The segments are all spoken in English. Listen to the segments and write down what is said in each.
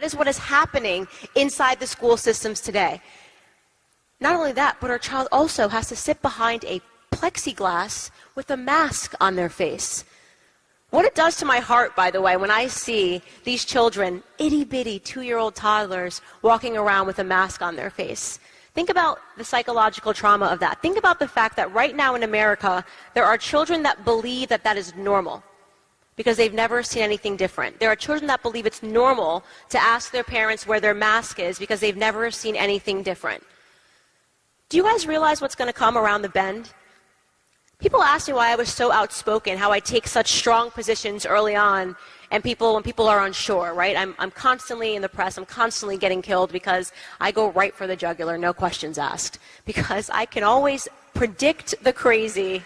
is what is happening inside the school systems today. Not only that, but our child also has to sit behind a plexiglass with a mask on their face. What it does to my heart, by the way, when I see these children, itty-bitty 2-year-old toddlers, walking around with a mask on their face. Think about the psychological trauma of that. Think about the fact that right now in America, there are children that believe that that is normal because they've never seen anything different. There are children that believe it's normal to ask their parents where their mask is because they've never seen anything different. Do you guys realize what's going to come around the bend? People ask me why I was so outspoken, how I take such strong positions early on, and when people are unsure, right? I'm constantly in the press, I'm constantly getting killed because I go right for the jugular, no questions asked. Because I can always predict the crazy.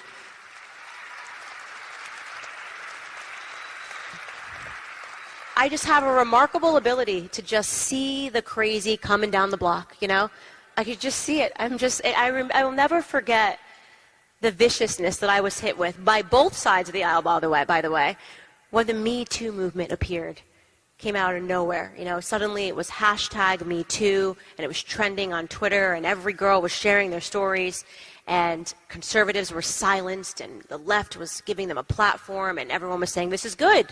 I just have a remarkable ability to just see the crazy coming down the block, you know? I could just see it. I will never forget the viciousness that I was hit with by both sides of the aisle, by the way, when the Me Too movement appeared, came out of nowhere. You know, suddenly it was hashtag Me Too, and it was trending on Twitter, and every girl was sharing their stories, and conservatives were silenced, and the left was giving them a platform, and everyone was saying, this is good.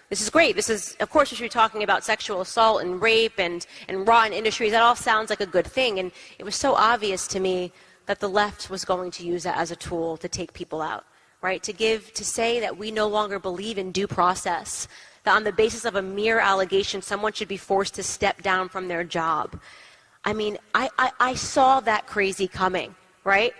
This is great. This is, of course, we should be talking about sexual assault and rape and rotten industries. That all sounds like a good thing. And it was so obvious to me that the left was going to use that as a tool to take people out, right? To say that we no longer believe in due process, that on the basis of a mere allegation, someone should be forced to step down from their job. I mean, I saw that crazy coming, right?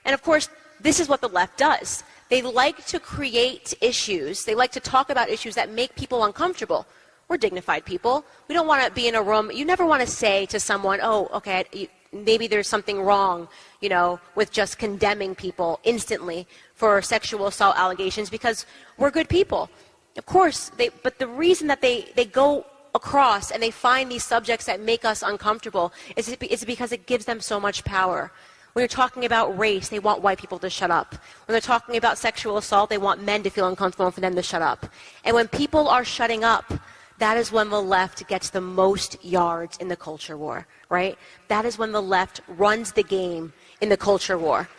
And of course, this is what the left does. They like to create issues. They like to talk about issues that make people uncomfortable. We're dignified people. We don't want to be in a room. You never want to say to someone, oh, okay, maybe there's something wrong, you know, with just condemning people instantly for sexual assault allegations because we're good people. Of course, but the reason that they go across and they find these subjects that make us uncomfortable is because it gives them so much power. When you're talking about race, they want white people to shut up. When they're talking about sexual assault, they want men to feel uncomfortable and for them to shut up. And when people are shutting up, that is when the left gets the most yards in the culture war, right? That is when the left runs the game in the culture war.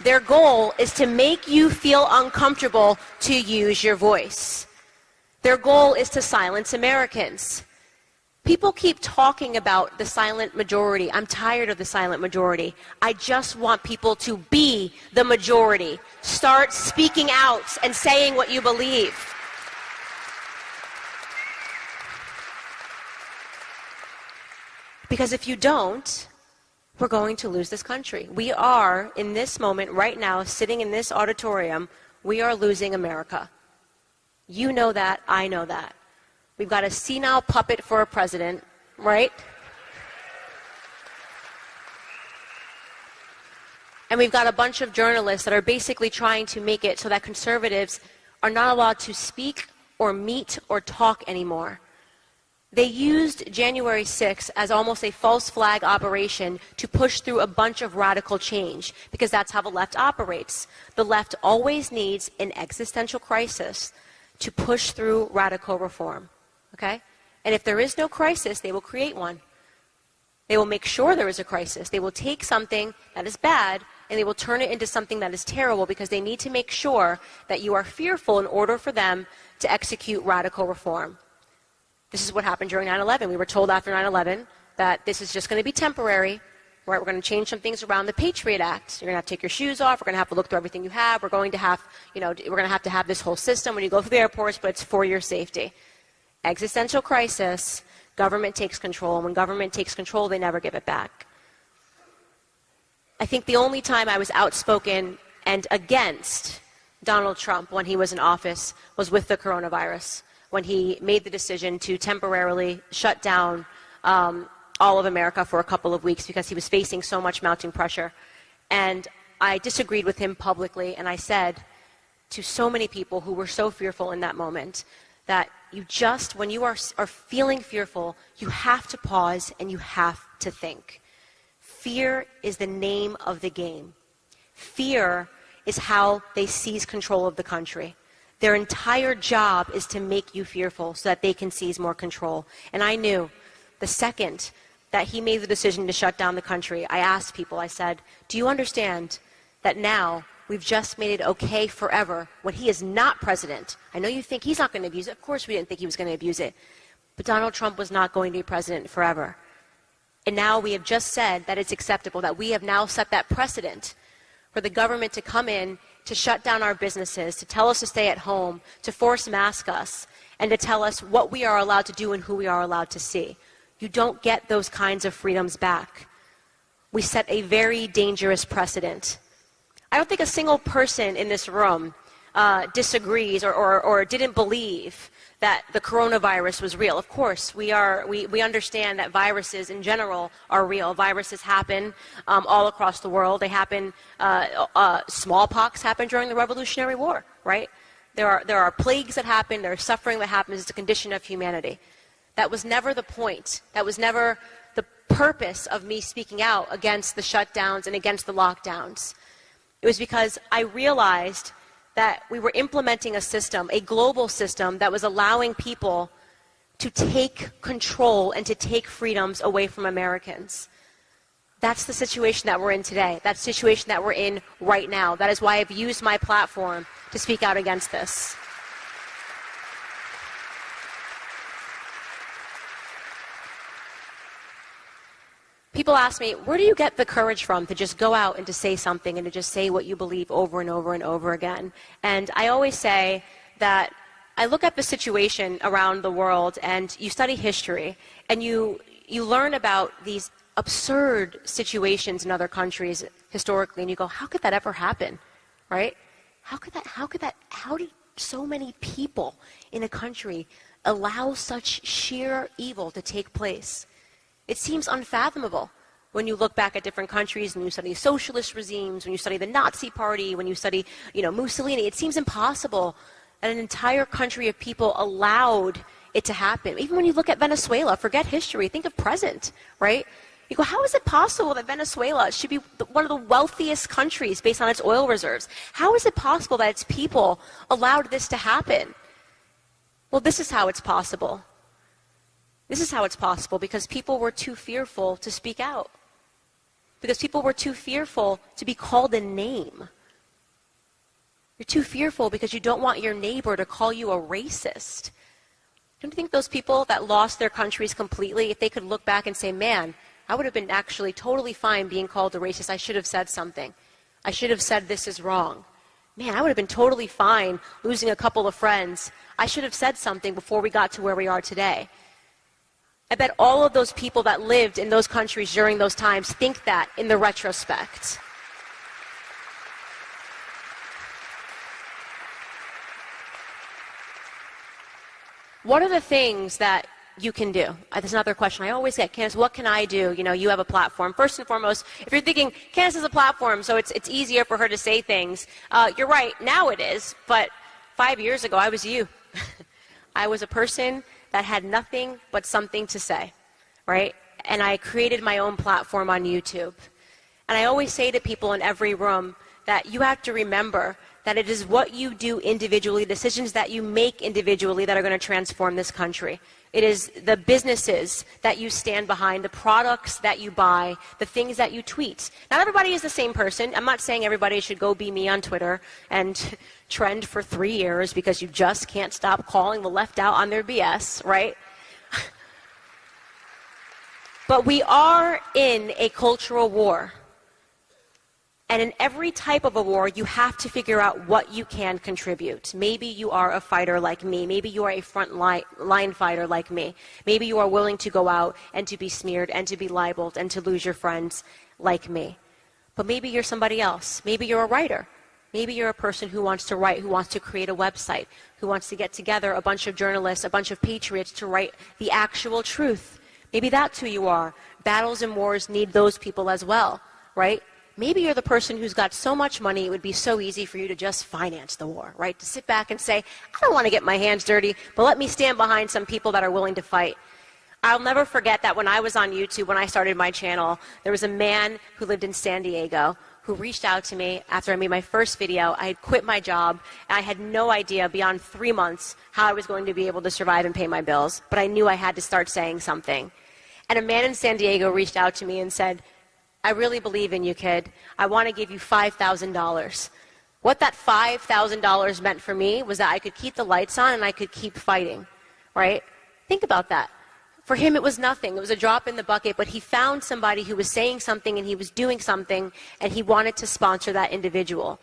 Their goal is to make you feel uncomfortable to use your voice. Their goal is to silence Americans. People keep talking about the silent majority. I'm tired of the silent majority. I just want people to be the majority. Start speaking out and saying what you believe. Because if you don't, we're going to lose this country. We are, in this moment, right now, sitting in this auditorium, we are losing America. You know that, I know that. We've got a senile puppet for a president, right? And we've got a bunch of journalists that are basically trying to make it so that conservatives are not allowed to speak or meet or talk anymore. They used January 6th as almost a false flag operation to push through a bunch of radical change, because that's how the left operates. The left always needs an existential crisis to push through radical reform. Okay? And if there is no crisis, they will create one. They will make sure there is a crisis. They will take something that is bad and they will turn it into something that is terrible, because they need to make sure that you are fearful in order for them to execute radical reform. This is what happened during 9/11. We were told after 9/11 that this is just going to be temporary. Right? We're going to change some things around the Patriot Act. You're going to have to take your shoes off. We're going to have to look through everything you have. We're going to have, we're going to have this whole system when you go through the airports, but it's for your safety. Existential crisis, government takes control. And when government takes control, they never give it back. I think the only time I was outspoken and against Donald Trump when he was in office was with the coronavirus, when he made the decision to temporarily shut down all of America for a couple of weeks because he was facing so much mounting pressure. And I disagreed with him publicly, and I said to so many people who were so fearful in that moment that when you are feeling fearful, you have to pause and you have to think. Fear is the name of the game. Fear is how they seize control of the country. Their entire job is to make you fearful so that they can seize more control. And I knew the second that he made the decision to shut down the country, I asked people, I said, do you understand that now we've just made it okay forever when he is not president? I know you think he's not going to abuse it. Of course we didn't think he was going to abuse it. But Donald Trump was not going to be president forever. And now we have just said that it's acceptable, that we have now set that precedent for the government to come in, to shut down our businesses, to tell us to stay at home, to force mask us, and to tell us what we are allowed to do and who we are allowed to see. You don't get those kinds of freedoms back. We set a very dangerous precedent. I don't think a single person in this room disagrees or didn't believe that the coronavirus was real. Of course, we understand that viruses in general are real. Viruses happen all across the world. They happen, smallpox happened during the Revolutionary War, right? There are plagues that happen, there's suffering that happens. It's a condition of humanity. That was never the point. That was never the purpose of me speaking out against the shutdowns and against the lockdowns. It was because I realized that we were implementing a system, a global system, that was allowing people to take control and to take freedoms away from Americans. That's the situation that we're in today. That's the situation that we're in right now. That is why I've used my platform to speak out against this. People ask me, where do you get the courage from to just go out and to say something and to just say what you believe over and over and over again? And I always say that I look at the situation around the world, and you study history, and you learn about these absurd situations in other countries historically, and you go, how could that ever happen, right? How did so many people in a country allow such sheer evil to take place? It seems unfathomable when you look back at different countries and you study socialist regimes, when you study the Nazi Party, when you study, Mussolini. It seems impossible that an entire country of people allowed it to happen. Even when you look at Venezuela, forget history, think of present, right? You go, how is it possible that Venezuela should be one of the wealthiest countries based on its oil reserves? How is it possible that its people allowed this to happen? Well, this is how it's possible. This is how it's possible because people were too fearful to speak out. Because people were too fearful to be called a name. You're too fearful because you don't want your neighbor to call you a racist. Don't you think those people that lost their countries completely, if they could look back and say, man, I would have been actually totally fine being called a racist. I should have said something. I should have said this is wrong. Man, I would have been totally fine losing a couple of friends. I should have said something before we got to where we are today. I bet all of those people that lived in those countries during those times think that in the retrospect. What are the things that you can do? That's another question I always get. Candace, what can I do? You have a platform. First and foremost, if you're thinking, Candace has a platform, so it's easier for her to say things. You're right, now it is, but 5 years ago, I was you. I was a person that had nothing but something to say, right? And I created my own platform on YouTube. And I always say to people in every room that you have to remember that it is what you do individually, decisions that you make individually that are going to transform this country. It is the businesses that you stand behind, the products that you buy, the things that you tweet. Not everybody is the same person. I'm not saying everybody should go be me on Twitter and trend for 3 years because you just can't stop calling the left out on their BS, right? But we are in a cultural war. And in every type of a war, you have to figure out what you can contribute. Maybe you are a fighter like me. Maybe you are a front line fighter like me. Maybe you are willing to go out and to be smeared and to be libeled and to lose your friends like me. But maybe you're somebody else. Maybe you're a writer. Maybe you're a person who wants to write, who wants to create a website, who wants to get together a bunch of journalists, a bunch of patriots to write the actual truth. Maybe that's who you are. Battles and wars need those people as well, right? Maybe you're the person who's got so much money it would be so easy for you to just finance the war, right? To sit back and say, I don't want to get my hands dirty, but let me stand behind some people that are willing to fight. I'll never forget that when I was on YouTube, when I started my channel, there was a man who lived in San Diego who reached out to me after I made my first video. I had quit my job, and I had no idea beyond 3 months how I was going to be able to survive and pay my bills, but I knew I had to start saying something. And a man in San Diego reached out to me and said, I really believe in you, kid. I want to give you $5,000. What that $5,000 meant for me was that I could keep the lights on and I could keep fighting, right? Think about that. For him, it was nothing. It was a drop in the bucket, but he found somebody who was saying something and he was doing something, and he wanted to sponsor that individual.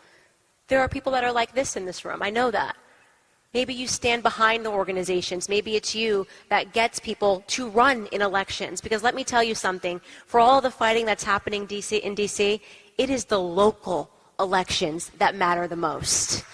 There are people that are like this in this room. I know that. Maybe you stand behind the organizations. Maybe it's you that gets people to run in elections. Because let me tell you something. For all the fighting that's happening in D.C., it is the local elections that matter the most.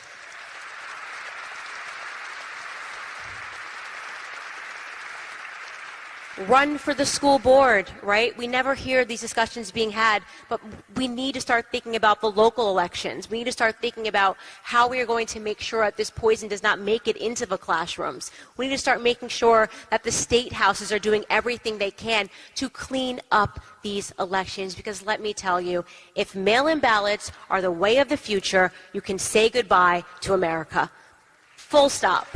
Run for the school board, right? We never hear these discussions being had, but we need to start thinking about the local elections. We need to start thinking about how we are going to make sure that this poison does not make it into the classrooms. We need to start making sure that the state houses are doing everything they can to clean up these elections, because let me tell you, if mail-in ballots are the way of the future, you can say goodbye to America. Full stop.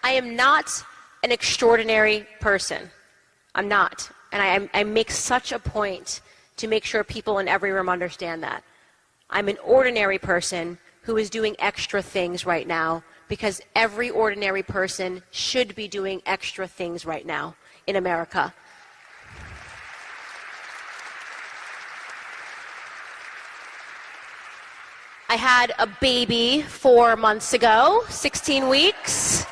I am not an extraordinary person. I'm not. And I make such a point to make sure people in every room understand that. I'm an ordinary person who is doing extra things right now, because every ordinary person should be doing extra things right now in America. I had a baby 4 months ago, 16 weeks.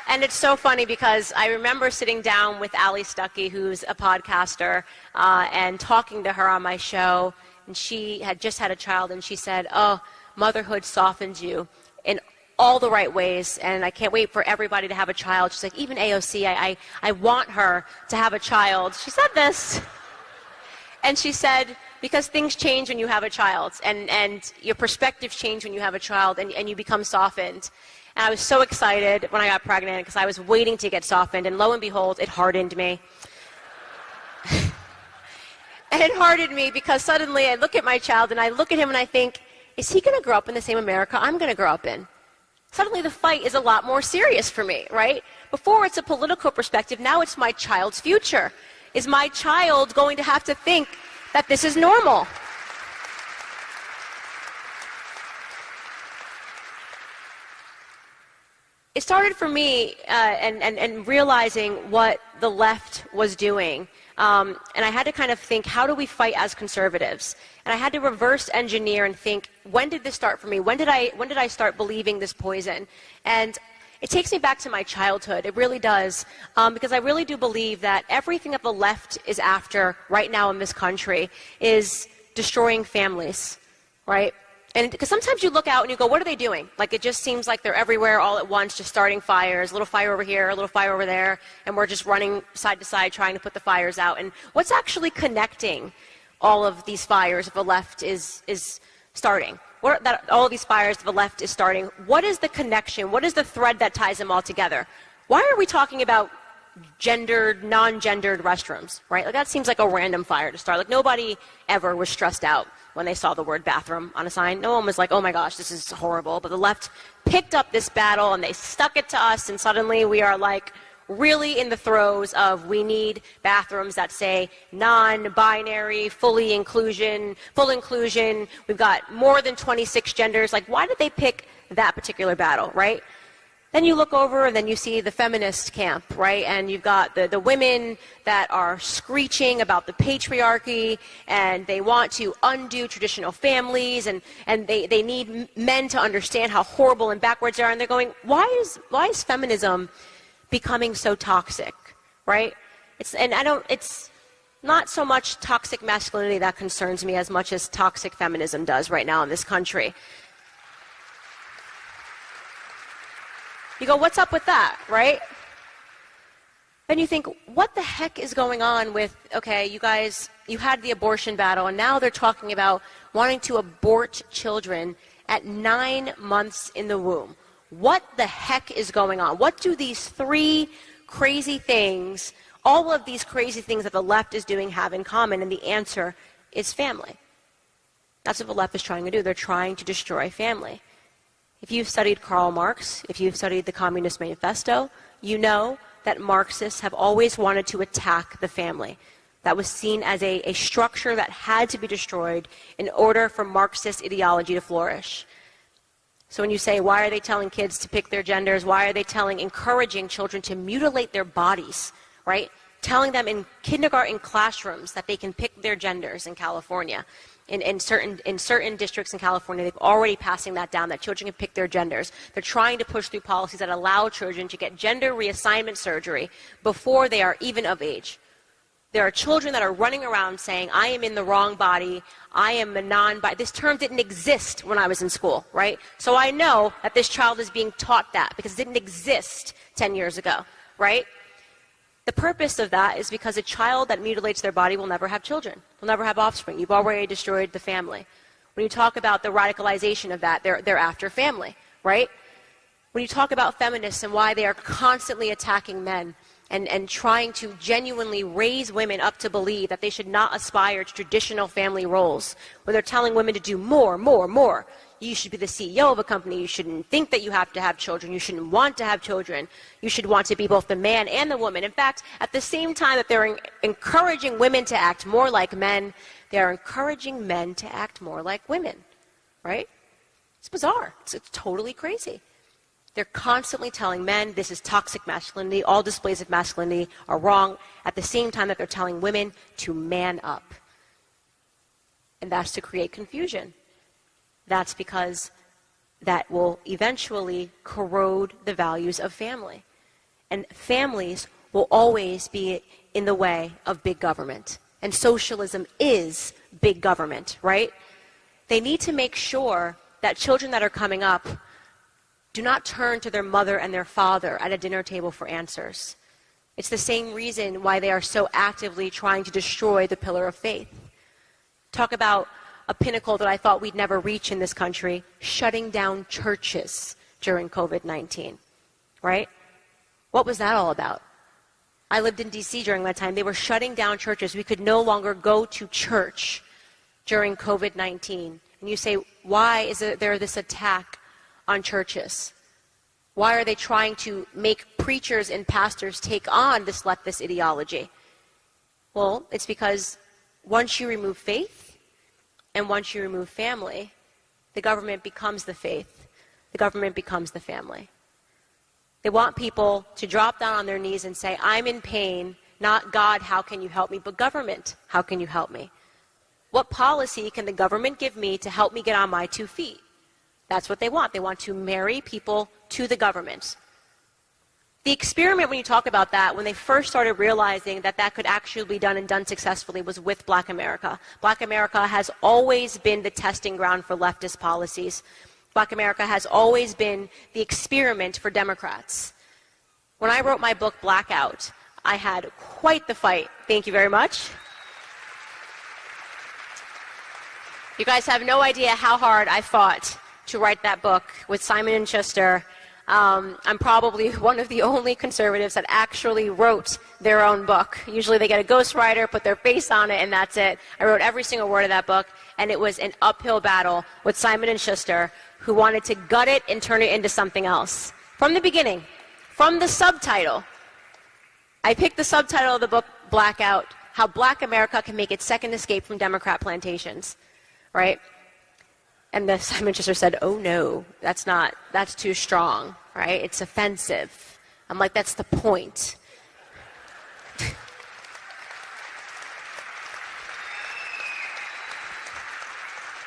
And it's so funny because I remember sitting down with Ali Stuckey, who's a podcaster, and talking to her on my show. And she had just had a child, and she said, oh, motherhood softens you in all the right ways, and I can't wait for everybody to have a child. She's like, even AOC, I want her to have a child. She said this. And she said, because things change when you have a child, and your perspectives change when you have a child, and you become softened. And I was so excited when I got pregnant because I was waiting to get softened, and lo and behold, it hardened me. And it hardened me because suddenly I look at my child and I look at him and I think, is he going to grow up in the same America I'm going to grow up in? Suddenly the fight is a lot more serious for me, right? Before it's a political perspective, now it's my child's future. Is my child going to have to think that this is normal? It started for me and realizing what the left was doing. And I had to kind of think, how do we fight as conservatives? And I had to reverse engineer and think, when did this start for me? When did I start believing this poison? And it takes me back to my childhood. It really does. Because I really do believe that everything that the left is after right now in this country is destroying families, right? And because sometimes you look out and you go, what are they doing? Like, it just seems like they're everywhere all at once, just starting fires, a little fire over here, a little fire over there, and we're just running side to side trying to put the fires out. And what's actually connecting all of these fires if the left is starting? All of these fires if the left is starting, what is the connection? What is the thread that ties them all together? Why are we talking about gendered, non-gendered restrooms, right? Like, that seems like a random fire to start. Like, nobody ever was stressed out when they saw the word bathroom on a sign. No one was like, oh my gosh, this is horrible. But the left picked up this battle and they stuck it to us, and suddenly we are like really in the throes of, we need bathrooms that say non-binary, full inclusion. We've got more than 26 genders. Like, why did they pick that particular battle, right? Then you look over and then you see the feminist camp, right? And you've got the women that are screeching about the patriarchy, and they want to undo traditional families, and they need men to understand how horrible and backwards they are. And they're going, why is feminism becoming so toxic, right? It's not so much toxic masculinity that concerns me as much as toxic feminism does right now in this country. You go, what's up with that, right? Then you think, what the heck is going on with, okay, you guys, you had the abortion battle, and now they're talking about wanting to abort children at 9 months in the womb. What the heck is going on? What do these three crazy things, all of these crazy things that the left is doing, have in common? And the answer is family. That's what the left is trying to do. They're trying to destroy family. If you've studied Karl Marx, if you've studied the Communist Manifesto, you know that Marxists have always wanted to attack the family. That was seen as a structure that had to be destroyed in order for Marxist ideology to flourish. So when you say, why are they telling kids to pick their genders? Why are they encouraging children to mutilate their bodies, right? Telling them in kindergarten classrooms that they can pick their genders in California. In certain districts in California, they've already passing that down, that children can pick their genders. They're trying to push through policies that allow children to get gender reassignment surgery before they are even of age. There are children that are running around saying, I am in the wrong body, I am a non-body. This term didn't exist when I was in school, right? So I know that this child is being taught that because it didn't exist 10 years ago, right? The purpose of that is because a child that mutilates their body will never have children, will never have offspring. You've already destroyed the family. When you talk about the radicalization of that, they're after family, right? When you talk about feminists and why they are constantly attacking men and trying to genuinely raise women up to believe that they should not aspire to traditional family roles, when they're telling women to do more. You should be the CEO of a company. You shouldn't think that you have to have children. You shouldn't want to have children. You should want to be both the man and the woman. In fact, at the same time that they're encouraging women to act more like men, they're encouraging men to act more like women, right? It's bizarre. It's totally crazy. They're constantly telling men this is toxic masculinity. All displays of masculinity are wrong, at the same time that they're telling women to man up. And that's to create confusion. That's because that will eventually corrode the values of family. And families will always be in the way of big government. And socialism is big government, right? They need to make sure that children that are coming up do not turn to their mother and their father at a dinner table for answers. It's the same reason why they are so actively trying to destroy the pillar of faith. Talk about a pinnacle that I thought we'd never reach in this country, shutting down churches during COVID-19, right? What was that all about? I lived in D.C. during that time. They were shutting down churches. We could no longer go to church during COVID-19. And you say, why is there this attack on churches? Why are they trying to make preachers and pastors take on this leftist ideology? Well, it's because once you remove faith, and once you remove family, the government becomes the faith. The government becomes the family. They want people to drop down on their knees and say, I'm in pain, not God, how can you help me, but government, how can you help me? What policy can the government give me to help me get on my 2 feet? That's what they want. They want to marry people to the government. The experiment, when you talk about that, when they first started realizing that that could actually be done and done successfully, was with Black America. Black America has always been the testing ground for leftist policies. Black America has always been the experiment for Democrats. When I wrote my book, Blackout, I had quite the fight. Thank you very much. You guys have no idea how hard I fought to write that book with Simon & Schuster. I'm probably one of the only conservatives that actually wrote their own book. Usually they get a ghostwriter, put their face on it, and that's it. I wrote every single word of that book, and it was an uphill battle with Simon & Schuster, who wanted to gut it and turn it into something else. From the beginning, from the subtitle. I picked the subtitle of the book, Blackout, How Black America Can Make Its Second Escape from Democrat Plantations, right? And the Simon & Schuster said, oh no, that's too strong, right? It's offensive. I'm like, that's the point.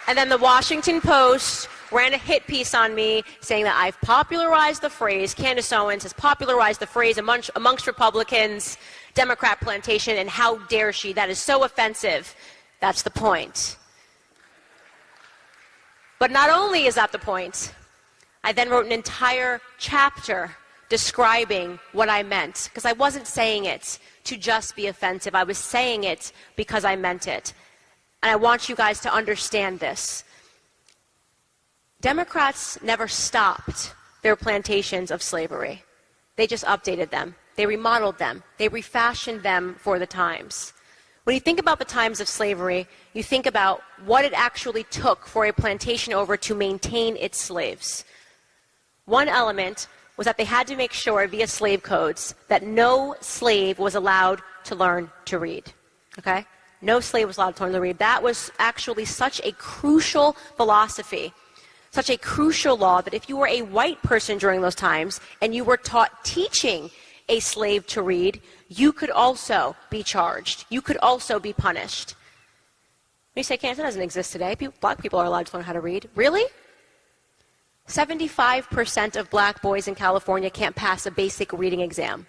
And then the Washington Post ran a hit piece on me saying that I've popularized the phrase, Candace Owens has popularized the phrase amongst Republicans, Democrat plantation, and how dare she? That is so offensive. That's the point. But not only is that the point, I then wrote an entire chapter describing what I meant, because I wasn't saying it to just be offensive. I was saying it because I meant it. And I want you guys to understand this. Democrats never stopped their plantations of slavery. They just updated them. They remodeled them. They refashioned them for the times. When you think about the times of slavery, you think about what it actually took for a plantation owner to maintain its slaves. One element was that they had to make sure via slave codes that no slave was allowed to learn to read. Okay? No slave was allowed to learn to read. That was actually such a crucial philosophy, such a crucial law, that if you were a white person during those times and you were taught teaching a slave to read, you could also be charged. You could also be punished. When you say Candace, that doesn't exist today. Black people are allowed to learn how to read. Really? 75% of black boys in California can't pass a basic reading exam.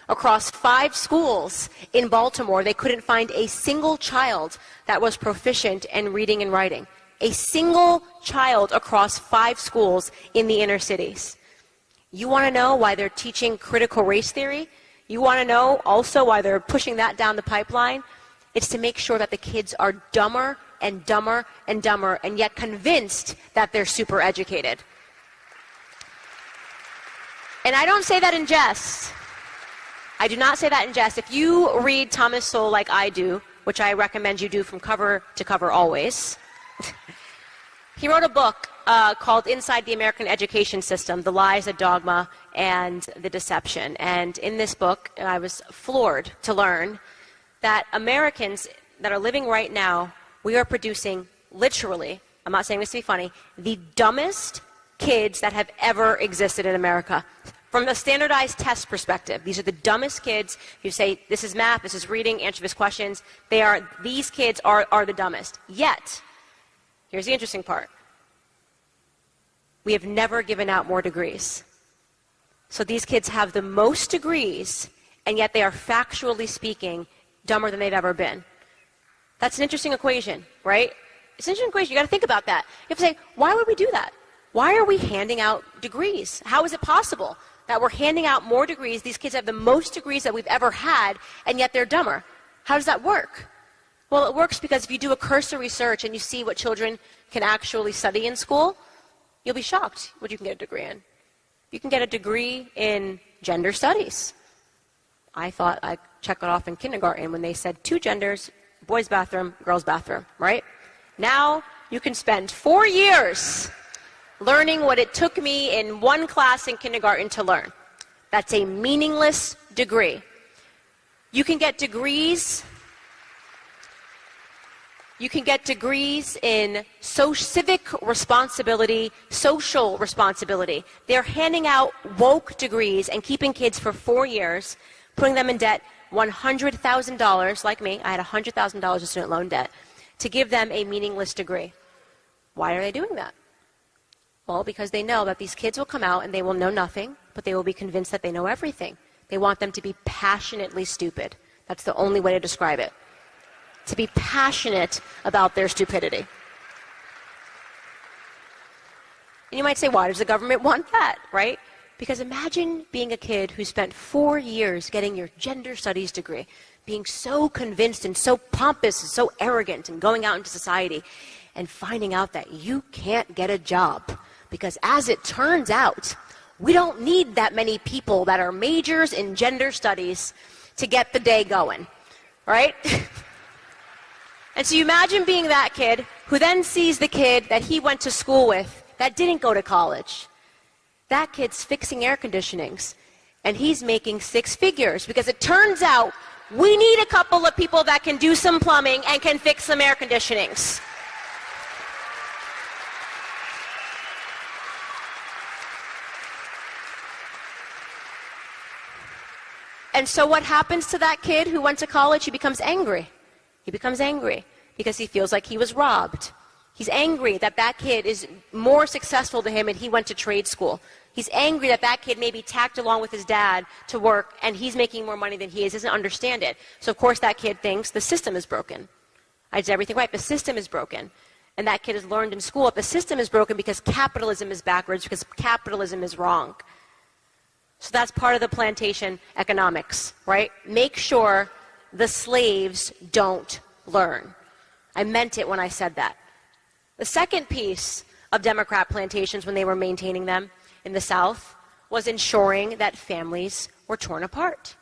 Across 5 schools in Baltimore, they couldn't find a single child that was proficient in reading and writing. A single child across 5 schools in the inner cities. You want to know why they're teaching critical race theory? You want to know also why they're pushing that down the pipeline? It's to make sure that the kids are dumber and dumber and dumber, and yet convinced that they're super educated. And I don't say that in jest. I do not say that in jest. If you read Thomas Sowell like I do, which I recommend you do from cover to cover always, he wrote a book called Inside the American Education System, The Lies, the Dogma, and the Deception. And in this book, I was floored to learn that Americans that are living right now, we are producing literally, I'm not saying this to be funny, the dumbest kids that have ever existed in America. From a standardized test perspective, these are the dumbest kids. If you say, this is math, this is reading, answer these questions, these kids are the dumbest. Yet, here's the interesting part. We have never given out more degrees. So these kids have the most degrees, and yet they are factually speaking dumber than they've ever been. That's an interesting equation, right? It's an interesting equation. You got to think about that. You have to say, why would we do that? Why are we handing out degrees? How is it possible that we're handing out more degrees? These kids have the most degrees that we've ever had, and yet they're dumber. How does that work? Well, it works because if you do a cursory search and you see what children can actually study in school, you'll be shocked what you can get a degree in. You can get a degree in gender studies. I thought I checked it off in kindergarten when they said 2 genders, boys' bathroom, girls' bathroom, right? Now you can spend 4 years learning what it took me in 1 class in kindergarten to learn. That's a meaningless degree. You can get degrees. You can get degrees in civic responsibility, social responsibility. They're handing out woke degrees and keeping kids for 4 years, putting them in debt $100,000, like me. I had $100,000 of student loan debt, to give them a meaningless degree. Why are they doing that? Well, because they know that these kids will come out and they will know nothing, but they will be convinced that they know everything. They want them to be passionately stupid. That's the only way to describe it. To be passionate about their stupidity. And you might say, why does the government want that, right? Because imagine being a kid who spent 4 years getting your gender studies degree, being so convinced and so pompous and so arrogant and going out into society, and finding out that you can't get a job. Because as it turns out, we don't need that many people that are majors in gender studies to get the day going, right? And so you imagine being that kid who then sees the kid that he went to school with that didn't go to college. That kid's fixing air conditionings, and he's making 6 figures because it turns out we need a couple of people that can do some plumbing and can fix some air conditionings. And so what happens to that kid who went to college? He becomes angry. He becomes angry because he feels like he was robbed. He's angry that that kid is more successful than him and he went to trade school. He's angry that that kid maybe tagged along with his dad to work and he's making more money than he is, doesn't understand it. So of course that kid thinks the system is broken. I did everything right. The system is broken. And that kid has learned in school that the system is broken because capitalism is backwards, because capitalism is wrong. So that's part of the plantation economics, right? Make sure the slaves don't learn. I meant it when I said that. The second piece of Democrat plantations when they were maintaining them in the South was ensuring that families were torn apart.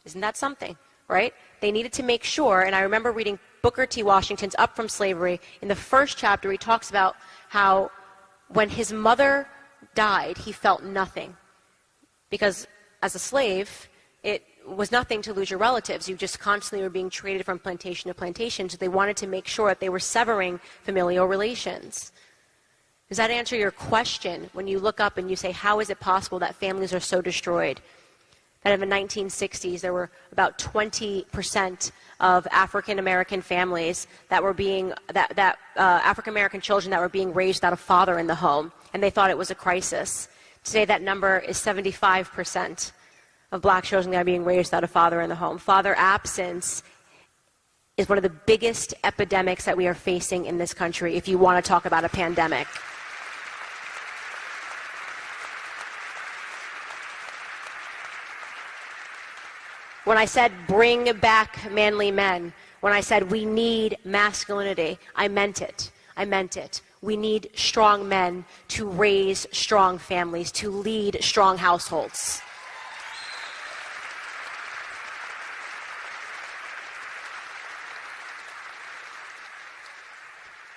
Isn't that something, right? They needed to make sure, and I remember reading Booker T. Washington's Up from Slavery. In the first chapter, he talks about how when his mother died, he felt nothing. Because as a slave, it was nothing to lose your relatives. You just constantly were being traded from plantation to plantation, so they wanted to make sure that they were severing familial relations. Does that answer your question when you look up and you say, how is it possible that families are so destroyed? That in the 1960s, there were about 20% of African-American families that were being, African-American children that were being raised without a father in the home, and they thought it was a crisis. Today, that number is 75% of black children that are being raised without a father in the home. Father absence is one of the biggest epidemics that we are facing in this country, if you want to talk about a pandemic. When I said bring back manly men, when I said we need masculinity, I meant it. I meant it. We need strong men to raise strong families, to lead strong households.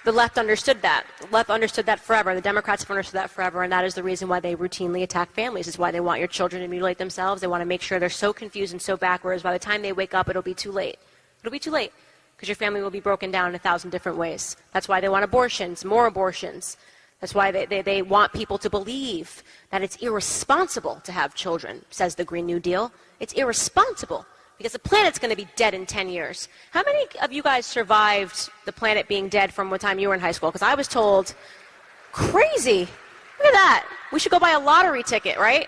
The left understood that. The left understood that forever. The Democrats have understood that forever, and that is the reason why they routinely attack families. It's why they want your children to mutilate themselves. They want to make sure they're so confused and so backwards. By the time they wake up, it'll be too late. It'll be too late because your family will be broken down in 1,000 different ways. That's why they want abortions, more abortions. That's why they want people to believe that it's irresponsible to have children, says the Green New Deal. It's irresponsible. Because the planet's going to be dead in 10 years. How many of you guys survived the planet being dead from what time you were in high school? Because I was told, crazy. Look at that. We should go buy a lottery ticket, right?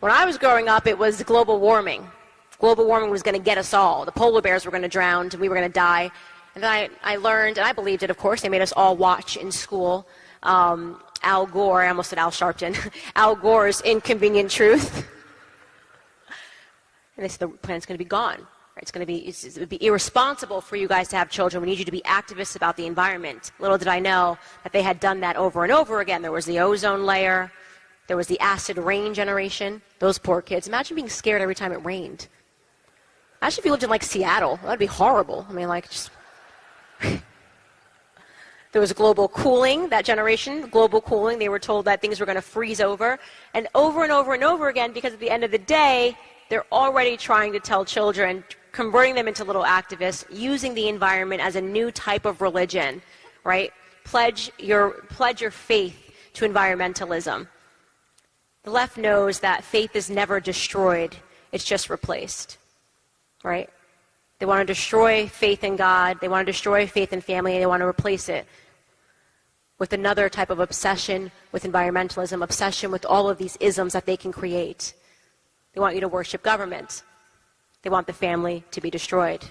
When I was growing up, it was global warming. Global warming was going to get us all. The polar bears were going to drown, and we were going to die. And then I learned, and I believed it, of course. They made us all watch in school Al Gore. I almost said Al Sharpton. Al Gore's Inconvenient Truth. And they said the planet's going to be gone. Right? It would be irresponsible for you guys to have children. We need you to be activists about the environment. Little did I know that they had done that over and over again. There was the ozone layer. There was the acid rain generation. Those poor kids. Imagine being scared every time it rained. Imagine if you lived in, like, Seattle. That would be horrible. I mean, like, just... There was global cooling, that generation, global cooling. They were told that things were going to freeze over. And over and over and over again, because at the end of the day, they're already trying to tell children, converting them into little activists, using the environment as a new type of religion, right? Pledge your faith to environmentalism. The left knows that faith is never destroyed, it's just replaced, right? They want to destroy faith in God, they want to destroy faith in family, and they want to replace it with another type of obsession with environmentalism, obsession with all of these isms that they can create. They want you to worship government. They want the family to be destroyed.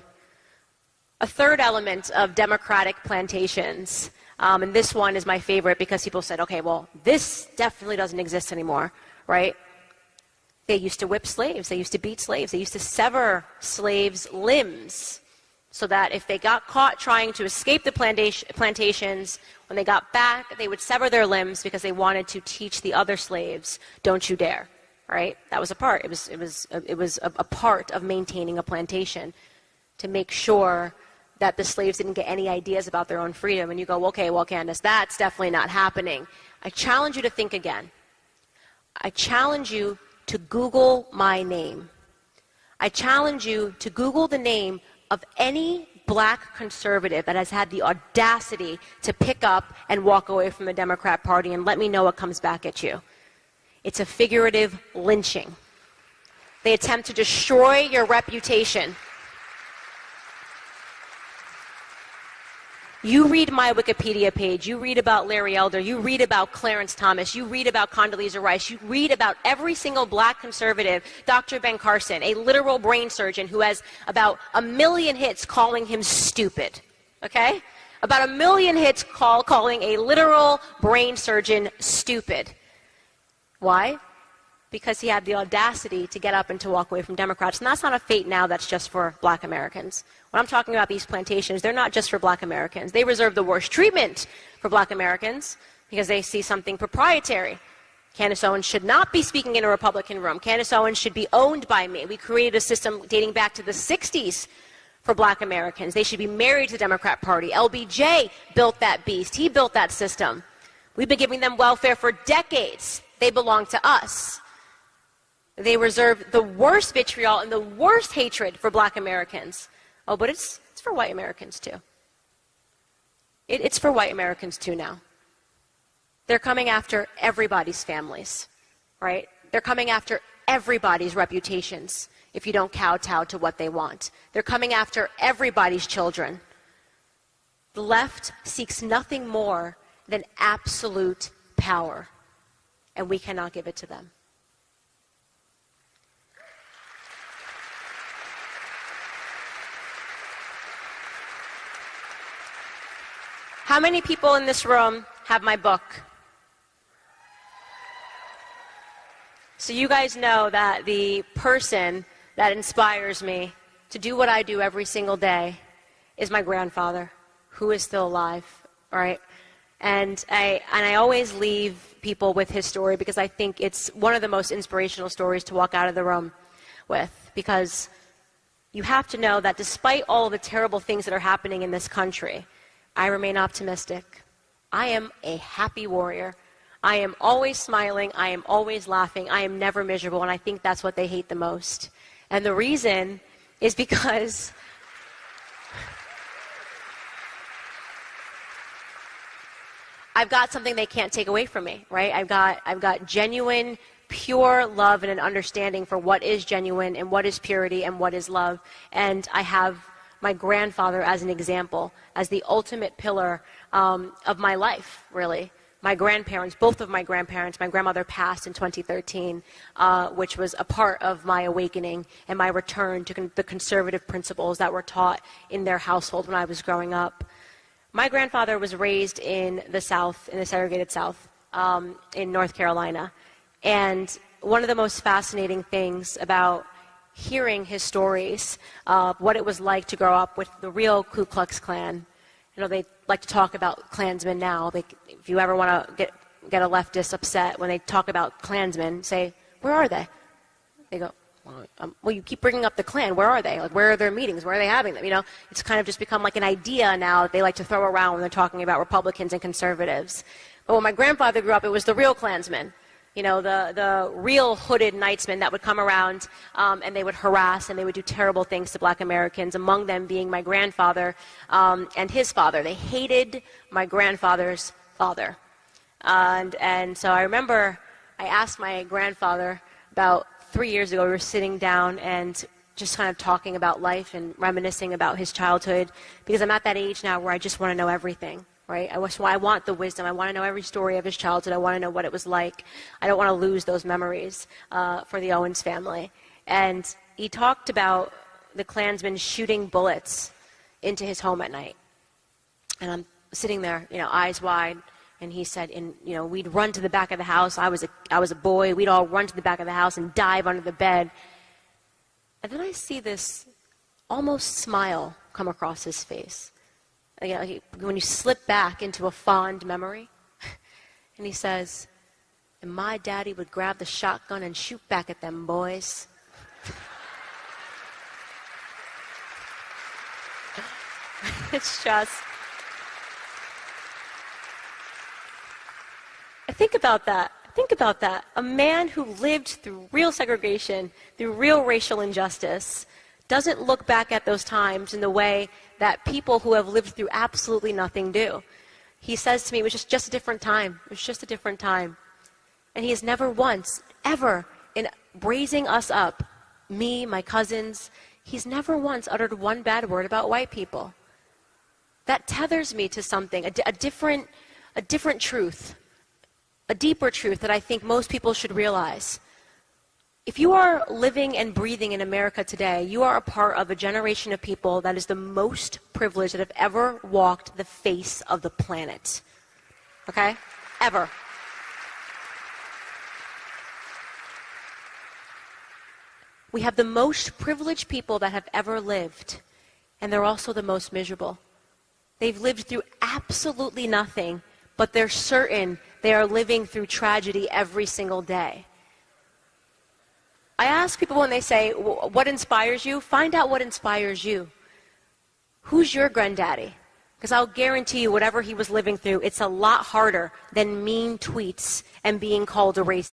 A third element of democratic plantations, and this one is my favorite because people said, okay, well, this definitely doesn't exist anymore, right? They used to whip slaves. They used to beat slaves. They used to sever slaves' limbs so that if they got caught trying to escape the plantations, when they got back, they would sever their limbs because they wanted to teach the other slaves, don't you dare. Right? That was a part. It was a part of maintaining a plantation to make sure that the slaves didn't get any ideas about their own freedom. And you go, okay, well, Candace, that's definitely not happening. I challenge you to think again. I challenge you to Google my name. I challenge you to Google the name of any black conservative that has had the audacity to pick up and walk away from the Democrat Party, and let me know what comes back at you. It's a figurative lynching. They attempt to destroy your reputation. You read my Wikipedia page, you read about Larry Elder, you read about Clarence Thomas, you read about Condoleezza Rice, you read about every single black conservative, Dr. Ben Carson, a literal brain surgeon who has about 1 million hits calling him stupid, okay? About 1 million hits calling a literal brain surgeon stupid. Why? Because he had the audacity to get up and to walk away from Democrats. And that's not a fate now that's just for black Americans. When I'm talking about these plantations, they're not just for black Americans. They reserve the worst treatment for black Americans because they see something proprietary. Candace Owens should not be speaking in a Republican room. Candace Owens should be owned by me. We created a system dating back to the 60s for black Americans. They should be married to the Democrat Party. LBJ built that beast. He built that system. We've been giving them welfare for decades. They belong to us. They reserve the worst vitriol and the worst hatred for black Americans. Oh, but it's for white Americans too. It's for white Americans too now. They're coming after everybody's families, right? They're coming after everybody's reputations if you don't kowtow to what they want. They're coming after everybody's children. The left seeks nothing more than absolute power, and we cannot give it to them. How many people in this room have my book? So you guys know that the person that inspires me to do what I do every single day is my grandfather, who is still alive, all right? And I always leave people with his story because I think it's one of the most inspirational stories to walk out of the room with, because you have to know that despite all the terrible things that are happening in this country, I remain optimistic. I am a happy warrior. I am always smiling. I am always laughing. I am never miserable, and I think that's what they hate the most. And the reason is because I've got something they can't take away from me, right? I've got genuine, pure love and an understanding for what is genuine and what is purity and what is love. And I have my grandfather as an example, as the ultimate pillar of my life, really. My grandparents, both of my grandparents, my grandmother passed in 2013, which was a part of my awakening and my return to the conservative principles that were taught in their household when I was growing up. My grandfather was raised in the South, in the segregated South, in North Carolina. And one of the most fascinating things about hearing his stories of what it was like to grow up with the real Ku Klux Klan. You know, they like to talk about Klansmen now. If you ever want to get a leftist upset when they talk about Klansmen, say, where are they? They go, well, you keep bringing up the Klan. Where are they? Like, where are their meetings? Where are they having them? You know, it's kind of just become like an idea now that they like to throw around when they're talking about Republicans and conservatives. But when my grandfather grew up, it was the real Klansmen. You know, the real hooded knightsmen that would come around and they would harass and they would do terrible things to black Americans, among them being my grandfather and his father. They hated my grandfather's father. And so I remember I asked my grandfather about 3 years ago, we were sitting down and just kind of talking about life and reminiscing about his childhood, because I'm at that age now where I just want to know everything. Right? I want the wisdom. I want to know every story of his childhood. I want to know what it was like. I don't want to lose those memories for the Owens family. And he talked about the Klansmen shooting bullets into his home at night. And I'm sitting there, you know, eyes wide. And he said, we'd run to the back of the house. I was a boy. We'd all run to the back of the house and dive under the bed. And then I see this almost smile come across his face. When you slip back into a fond memory, and he says, and my daddy would grab the shotgun and shoot back at them boys. It's just, think about that. Think about that. A man who lived through real segregation, through real racial injustice, doesn't look back at those times in the way that people who have lived through absolutely nothing do. He says to me, it was just a different time. It was just a different time. And he has never once, ever, in raising us up, me, my cousins, he's never once uttered one bad word about white people. That tethers me to something, a different truth, a deeper truth that I think most people should realize. If you are living and breathing in America today, you are a part of a generation of people that is the most privileged that have ever walked the face of the planet. Okay? Ever. We have the most privileged people that have ever lived, and they're also the most miserable. They've lived through absolutely nothing but they're certain they are living through tragedy every single day. I ask people when they say, what inspires you? Find out what inspires you. Who's your granddaddy? Because I'll guarantee you whatever he was living through, it's a lot harder than mean tweets and being called a racist.